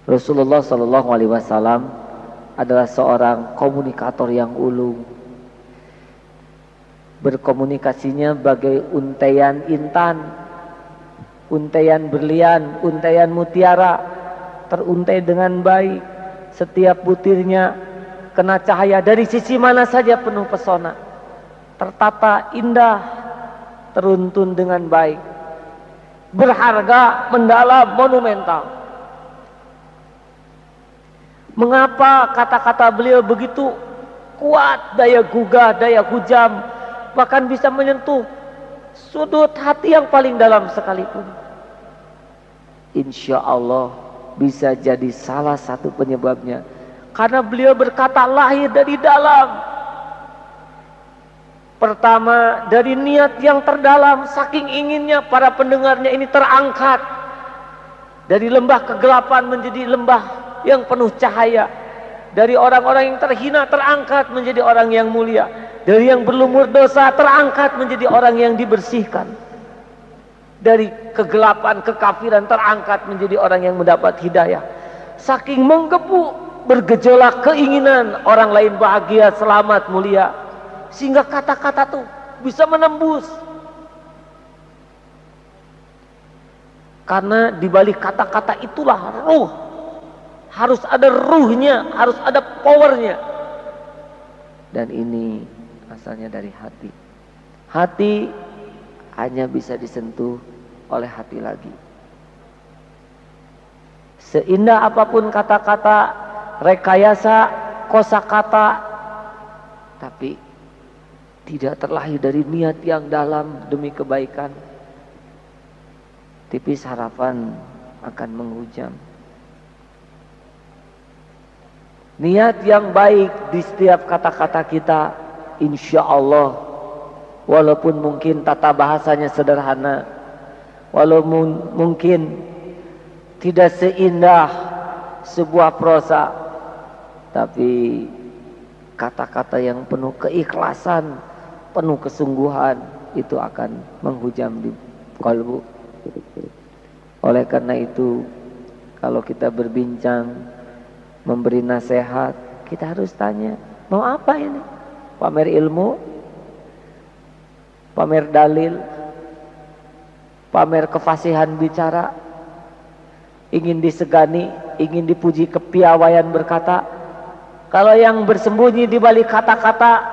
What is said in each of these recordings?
Rasulullah Shallallahu Alaihi Wasallam adalah seorang komunikator yang ulung. Berkomunikasinya bagai untaian intan, untaian berlian, untaian mutiara, teruntai dengan baik. Setiap butirnya kena cahaya dari sisi mana saja penuh pesona, tertata indah, teruntun dengan baik, berharga, mendalam, monumental. Mengapa kata-kata beliau begitu kuat, daya gugah, daya hujam, bahkan bisa menyentuh sudut hati yang paling dalam sekalipun? Insya Allah bisa jadi salah satu penyebabnya karena beliau berkata lahir dari dalam. Pertama, dari niat yang terdalam, saking inginnya para pendengarnya ini terangkat dari lembah kegelapan menjadi lembah yang penuh cahaya, dari orang-orang yang terhina terangkat menjadi orang yang mulia, dari yang berlumur dosa terangkat menjadi orang yang dibersihkan, dari kegelapan kekafiran terangkat menjadi orang yang mendapat hidayah. Saking menggebu bergejolak keinginan orang lain bahagia, selamat, mulia, sehingga kata-kata tuh bisa menembus. Karena di balik kata-kata itulah ruh. Harus ada ruhnya, harus ada powernya. Dan ini asalnya dari hati. Hati hanya bisa disentuh oleh hati lagi. Seindah apapun kata-kata, rekayasa, kosakata, tapi tidak terlahir dari niat yang dalam demi kebaikan, tipis harapan akan menghujam. Niat yang baik di setiap kata-kata kita, insya Allah, walaupun mungkin tata bahasanya sederhana, walaupun mungkin tidak seindah sebuah prosa, tapi kata-kata yang penuh keikhlasan, penuh kesungguhan, itu akan menghujam di kalbu. Oleh karena itu, kalau kita berbincang, memberi nasihat, kita harus tanya, mau apa ini? Pamer ilmu, pamer dalil, pamer kefasihan bicara, ingin disegani, ingin dipuji kepiawaian berkata. Kalau yang bersembunyi di balik kata-kata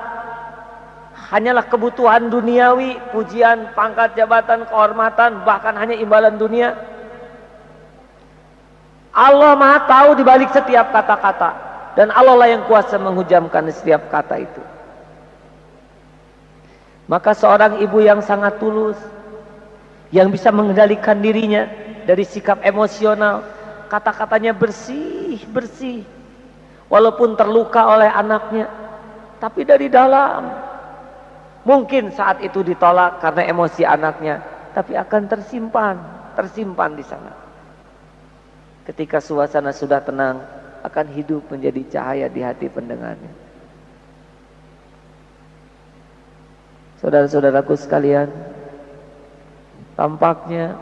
hanyalah kebutuhan duniawi, pujian, pangkat, jabatan, kehormatan, bahkan hanya imbalan dunia, Allah Maha tahu di balik setiap kata-kata, dan Allah lah yang kuasa menghujamkan setiap kata itu. Maka seorang ibu yang sangat tulus, yang bisa mengendalikan dirinya dari sikap emosional, kata-katanya bersih, walaupun terluka oleh anaknya, tapi dari dalam. Mungkin saat itu ditolak karena emosi anaknya, tapi akan tersimpan di sana. Ketika suasana sudah tenang, akan hidup menjadi cahaya di hati pendengarnya. Saudara-saudaraku sekalian, tampaknya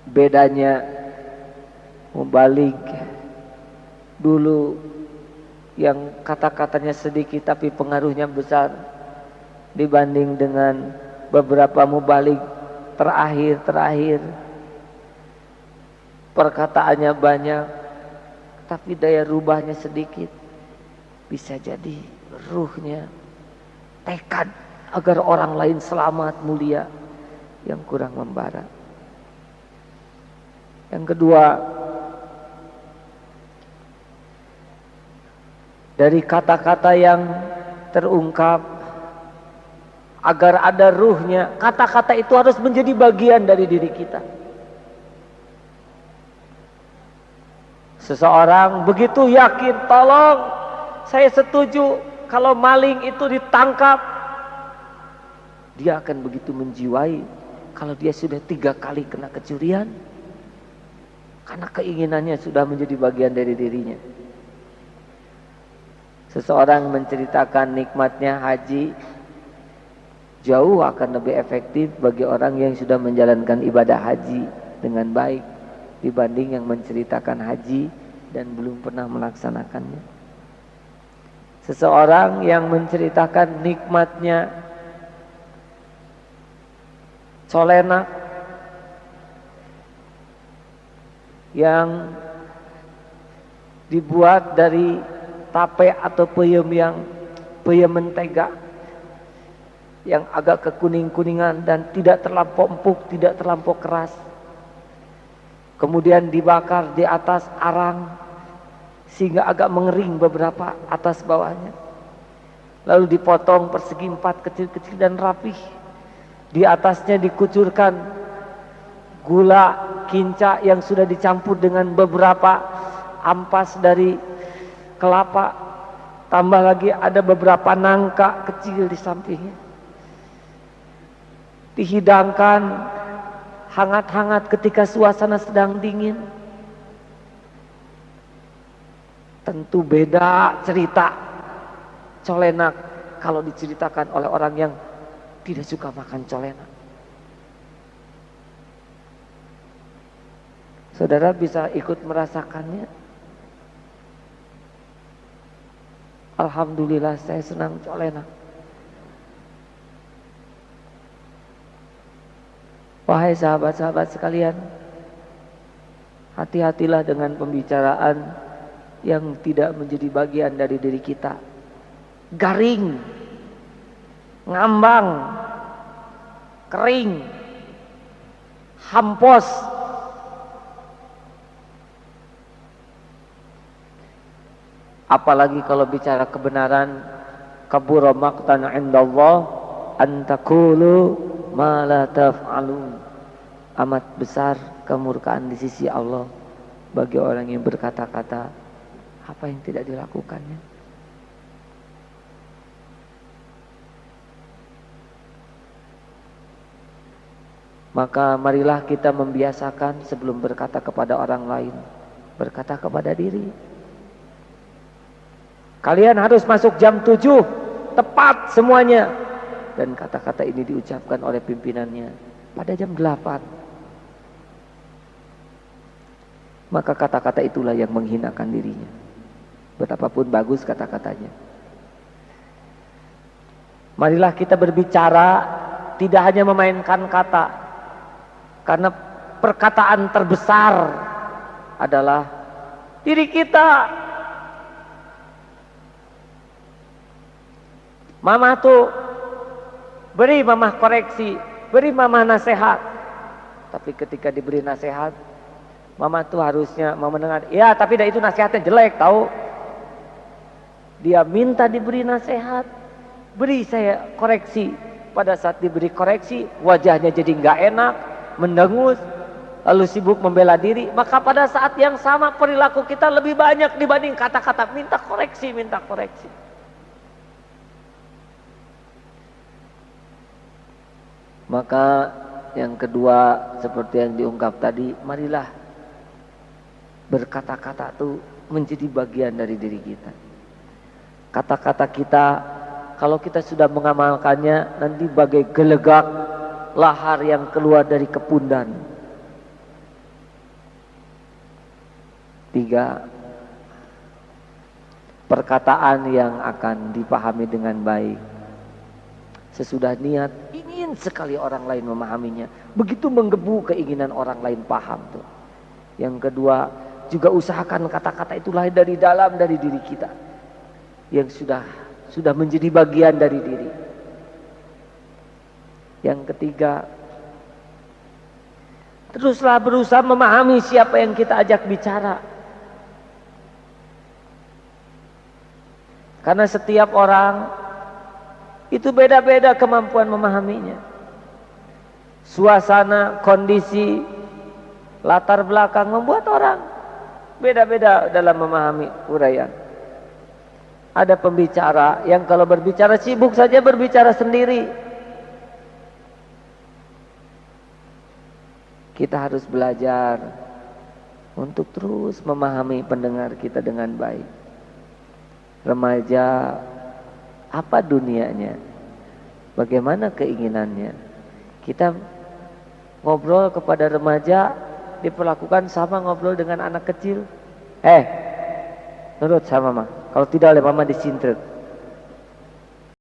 bedanya mubalik dulu yang kata-katanya sedikit tapi pengaruhnya besar, dibanding dengan beberapa mubalik terakhir perkataannya banyak tapi daya rubahnya sedikit. Bisa jadi ruhnya, tekad agar orang lain selamat, mulia, yang kurang membara. Yang kedua, dari kata-kata yang terungkap, agar ada ruhnya, kata-kata itu harus menjadi bagian dari diri kita. Seseorang begitu yakin, tolong, saya setuju kalau maling itu ditangkap, dia akan begitu menjiwai kalau dia sudah 3 kali kena kecurian, karena keinginannya sudah menjadi bagian dari dirinya. Seseorang menceritakan nikmatnya haji, jauh akan lebih efektif bagi orang yang sudah menjalankan ibadah haji dengan baik. dibanding yang menceritakan haji dan belum pernah melaksanakannya. Seseorang yang menceritakan nikmatnya colenak yang dibuat dari tape atau peyem mentega yang agak kekuning-kuningan dan tidak terlampau empuk, tidak terlampau keras. Kemudian dibakar di atas arang sehingga agak mengering beberapa atas bawahnya. Lalu dipotong persegi 4 kecil-kecil dan rapih. Di atasnya dikucurkan gula kinca yang sudah dicampur dengan beberapa ampas dari kelapa. Tambah lagi ada beberapa nangka kecil di sampingnya. Dihidangkan hangat-hangat ketika suasana sedang dingin. Tentu beda cerita colenak kalau diceritakan oleh orang yang tidak suka makan colenak. Saudara bisa ikut merasakannya. Alhamdulillah saya senang colenak. Wahai sahabat-sahabat sekalian, hati-hatilah dengan pembicaraan yang tidak menjadi bagian dari diri kita. Garing, ngambang, kering, hampos. Apalagi kalau bicara kebenaran, kabura maqtan 'indallah an taqulu ma la taf'alun. Amat besar kemurkaan di sisi Allah bagi orang yang berkata-kata apa yang tidak dilakukannya. Maka marilah kita membiasakan sebelum berkata kepada orang lain, berkata kepada diri. Kalian harus masuk jam 7, tepat semuanya. Dan kata-kata ini diucapkan oleh pimpinannya pada jam 8. Maka kata-kata itulah yang menghinakan dirinya. Betapapun bagus kata-katanya. Marilah kita berbicara tidak hanya memainkan kata. Karena perkataan terbesar adalah diri kita. Mama tuh beri mama koreksi, beri mama nasihat. Tapi ketika diberi nasihat, mama tuh harusnya mau mendengar. Ya, tapi dah itu nasihatnya jelek, tahu? Dia minta diberi nasihat, beri saya koreksi. Pada saat diberi koreksi, wajahnya jadi nggak enak, mendengus, lalu sibuk membela diri. Maka pada saat yang sama perilaku kita lebih banyak dibanding kata-kata minta koreksi, minta koreksi. Maka yang kedua seperti yang diungkap tadi, marilah berkata-kata itu menjadi bagian dari diri kita. Kata-kata kita kalau kita sudah mengamalkannya nanti bagai gelegak lahar yang keluar dari kepundan. 3. Perkataan yang akan dipahami dengan baik. Sesudah niat, ingin sekali orang lain memahaminya. Begitu menggebu keinginan orang lain paham tuh. Yang kedua, juga usahakan kata-kata itu lahir dari dalam dari diri kita. Yang sudah menjadi bagian dari diri. Yang ketiga, teruslah berusaha memahami siapa yang kita ajak bicara. Karena setiap orang itu beda-beda kemampuan memahaminya. Suasana, kondisi, latar belakang membuat orang beda-beda dalam memahami uraian. Ada pembicara yang kalau berbicara sibuk saja berbicara sendiri. Kita harus belajar untuk terus memahami pendengar kita dengan baik. Remaja, apa dunianya? Bagaimana keinginannya? Kita ngobrol kepada remaja diperlakukan sama ngobrol dengan anak kecil. Nurut sama mama. Kalau tidak oleh mama disintet.